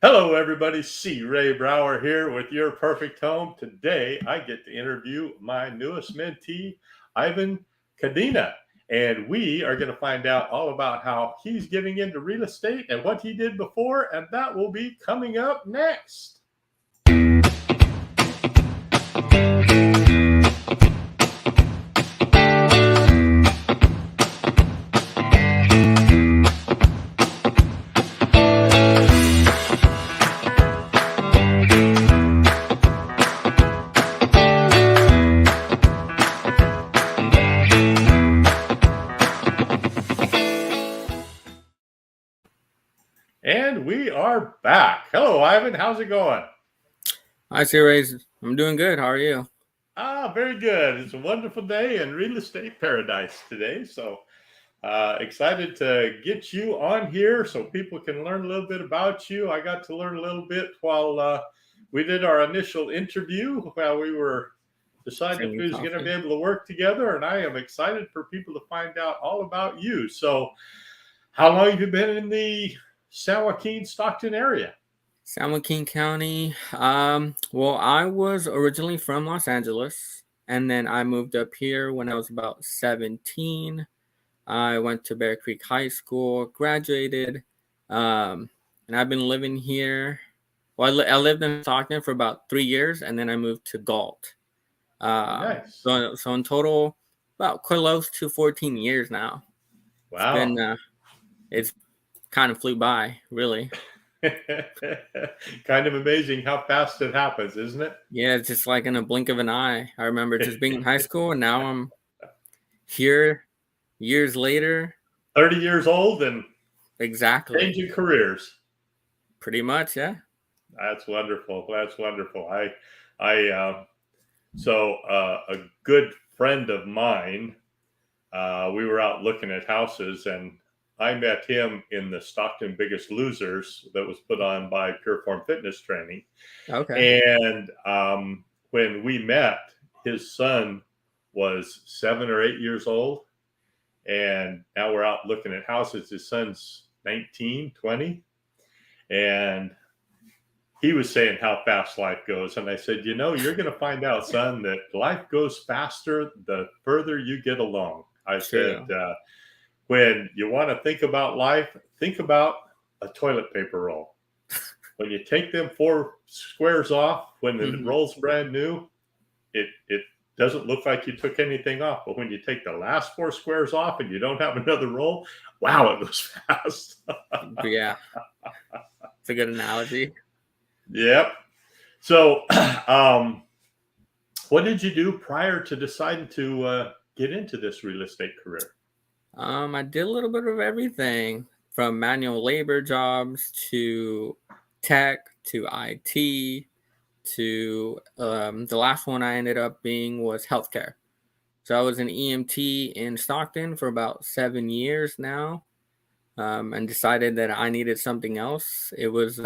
Hello, everybody. C. Ray Brower here with Your Perfect Home. Today, I get to interview my newest mentee, Ivan Cadena. And we are going to find out all about how he's getting into real estate and what he did before. And that will be coming up next. And we are back. Hello, Ivan. How's it going? Hi, Ray. I'm doing good. How are you? Very good. It's a wonderful day in real estate paradise today. So excited to get you on here so people can learn a little bit about you. I got to learn a little bit while we did our initial interview while we were deciding if we was going to be able to work together. And I am excited for people to find out all about you. So how long have you been in the San Joaquin, Stockton area? San Joaquin County. Well, I was originally from Los Angeles, and then I moved up here when I was about 17. I went to Bear Creek High School, graduated, and I've been living here. Well, I lived in Stockton for about 3 years, and then I moved to Galt. Nice. So in total, about close to 14 years now. Wow. It's kind of flew by, really. Kind of amazing how fast it happens, isn't it? Yeah, it's just like in a blink of an eye. I remember just being in high school, and now I'm here years later. 30 years old and exactly changing careers. Pretty much, yeah. That's wonderful. So a good friend of mine, we were out looking at houses, and I met him in the Stockton Biggest Losers that was put on by Pure Form Fitness Training. Okay. And when we met, his son was 7 or 8 years old. And now we're out looking at houses. His son's 19, 20. And he was saying how fast life goes. And I said, you're going to find out, son, that life goes faster the further you get along. I said, when you want to think about life, think about a toilet paper roll. When you take them 4 squares off, when the roll's brand new, it doesn't look like you took anything off. But when you take the last 4 squares off and you don't have another roll, wow, it goes fast. Yeah. It's a good analogy. Yep. So what did you do prior to deciding to get into this real estate career? I did a little bit of everything from manual labor jobs to tech to IT to the last one I ended up being was healthcare. So I was an EMT in Stockton for about 7 years now, and decided that I needed something else. It was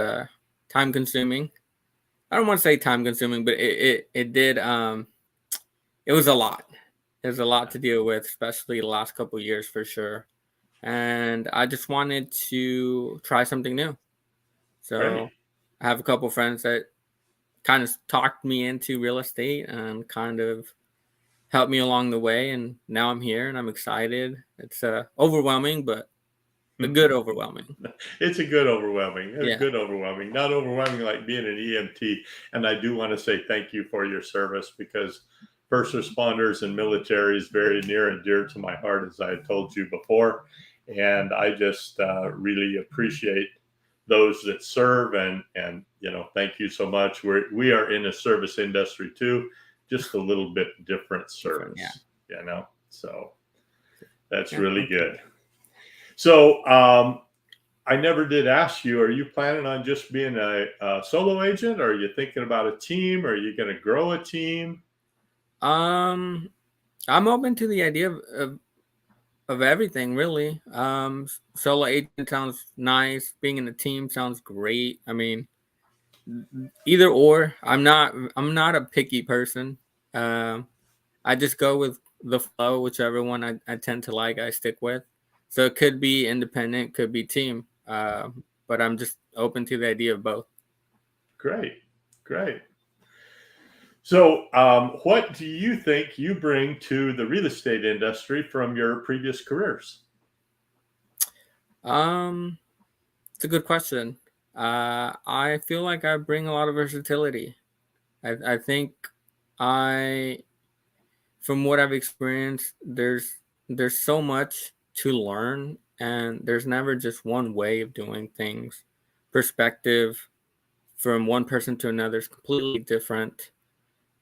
time consuming. I don't want to say time consuming, but it did. It was a lot. There's a lot to deal with, especially the last couple of years for sure. And I just wanted to try something new. So I have a couple of friends that kind of talked me into real estate and kind of helped me along the way. And now I'm here and I'm excited. It's overwhelming, but a good overwhelming. It's a good overwhelming. It's good overwhelming. Not overwhelming like being an EMT. And I do want to say thank you for your service, because first responders and military is very near and dear to my heart, as I had told you before. And I just really appreciate those that serve. And thank you so much. We are in a service industry too, just a little bit different service, so that's really good. So I never did ask you, are you planning on just being a solo agent, or are you thinking about a team? Or are you going to grow a team? I'm open to the idea of everything, really. Solo agent sounds nice. Being in a team sounds great. I mean, either or. I'm not a picky person. I just go with the flow. Whichever one I tend to like, I stick with. So it could be independent, could be team. But I'm just open to the idea of both. Great. So, what do you think you bring to the real estate industry from your previous careers? It's a good question. I feel like I bring a lot of versatility. I think I, from what I've experienced, there's so much to learn, and there's never just one way of doing things. Perspective from one person to another is completely different.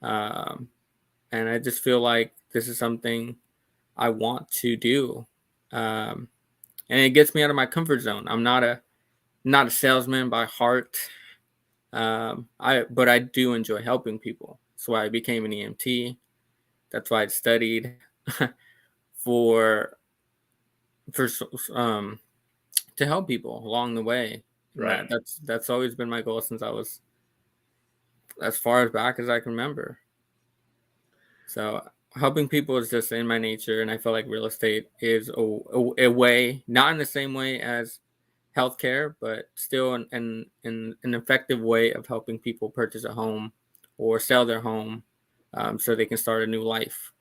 Um, and I just feel like this is something I want to do. Um, and it gets me out of my comfort zone. I'm not a salesman by heart. But I do enjoy helping people. That's why I became an EMT. That's why I studied for for um to help people along the way. And Right. that's always been my goal since I was as far as back as I can remember. So helping people is just in my nature, and I feel like real estate is a way, not in the same way as healthcare, but still an effective way of helping people purchase a home or sell their home, so they can start a new life.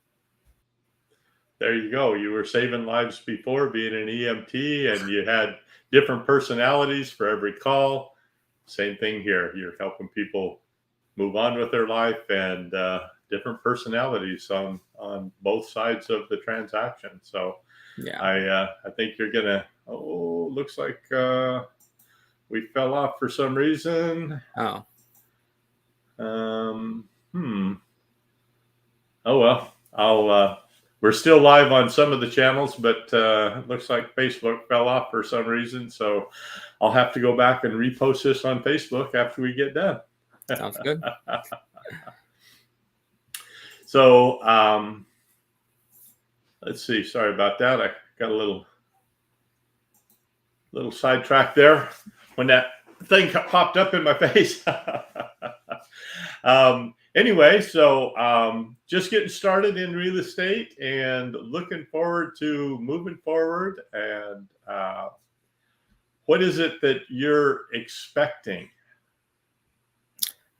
There you go. You were saving lives before being an EMT, and you had different personalities for every call. Same thing here. You're helping people move on with their life, and different personalities on both sides of the transaction. So Yeah. I think you're gonna. Oh, looks like we fell off for some reason. Oh, Um, hmm. Oh well. I'll. We're still live on some of the channels, but it looks like Facebook fell off for some reason. So I'll have to go back and repost this on Facebook after we get done. sounds good. So let's see. Sorry about that. I got a little sidetracked there when that thing popped up in my face. Anyway, so just getting started in real estate and looking forward to moving forward. And what is it that you're expecting?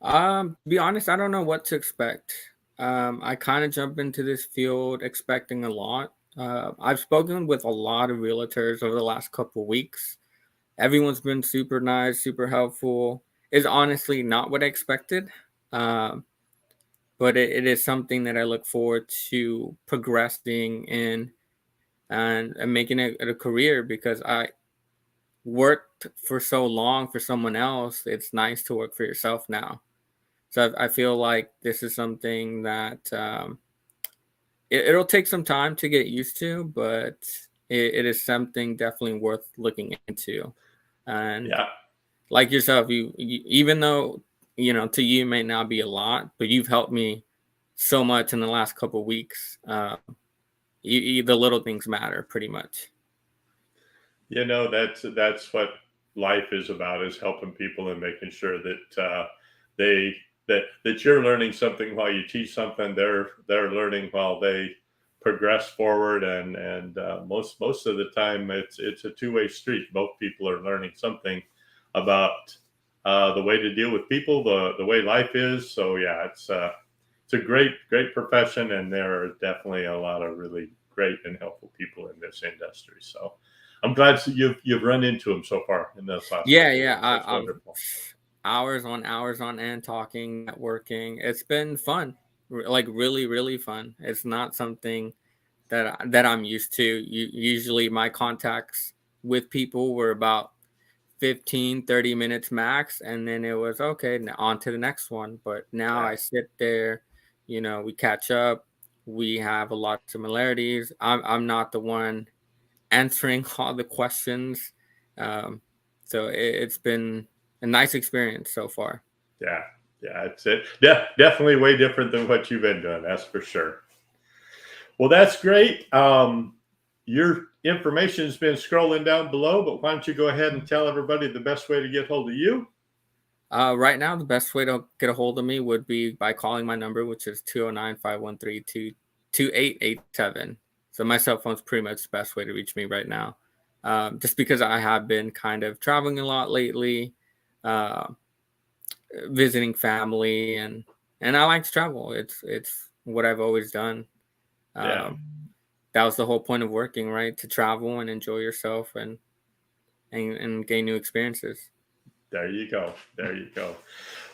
To be honest, I don't know what to expect. I kind of jumped into this field expecting a lot. I've spoken with a lot of realtors over the last couple of weeks. Everyone's been super nice, super helpful. It's honestly not what I expected, um, but it is something that I look forward to progressing in and making it a career, because I worked for so long for someone else. It's nice to work for yourself now. So I feel like this is something that it'll take some time to get used to, but it is something definitely worth looking into. And Yeah. like yourself, you even though to you it may not be a lot, but you've helped me so much in the last couple of weeks. The little things matter pretty much. That's what life is about, is helping people and making sure that they that you're learning something while you teach something. They're learning while they progress forward, and most of the time it's a two-way street. Both people are learning something about the way to deal with people, the way life is. So yeah, it's a great profession, and there are definitely a lot of really great and helpful people in this industry. So I'm glad you've run into them so far in this last Yeah, couple of yeah. weeks. That's I've wonderful. hours on end talking, networking. It's been fun, like really, really fun. It's not something that I'm used to. Usually my contacts with people were about 15-30 minutes max, and then it was okay, on to the next one. But now Yeah, I sit there, we catch up, we have a lot of similarities. I'm not the one answering all the questions. So it's been a nice experience so far. yeah, yeah. It's it. Definitely way different than what you've been doing. That's for sure. Well, that's great. Your information has been scrolling down below, but why don't you go ahead and tell everybody the best way to get hold of you? Right now, the best way to get a hold of me would be by calling my number, which is 209-513-2887. So my cell phone's pretty much the best way to reach me right now. Just because I have been kind of traveling a lot lately, uh, visiting family, and I like to travel. It's what I've always done. Yeah. That was the whole point of working, right? To travel and enjoy yourself and gain new experiences. There you go. There you go.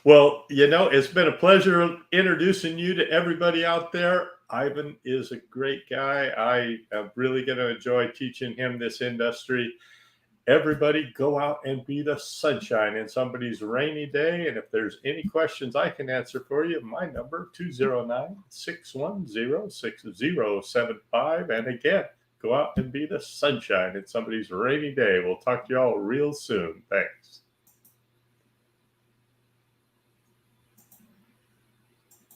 Well, it's been a pleasure introducing you to everybody out there. Ivan is a great guy. I am really going to enjoy teaching him this industry. Everybody go out and be the sunshine in somebody's rainy day. And if there's any questions I can answer for you, my number 209-610-6075. And again, go out and be the sunshine in somebody's rainy day. We'll talk to you all real soon. Thanks.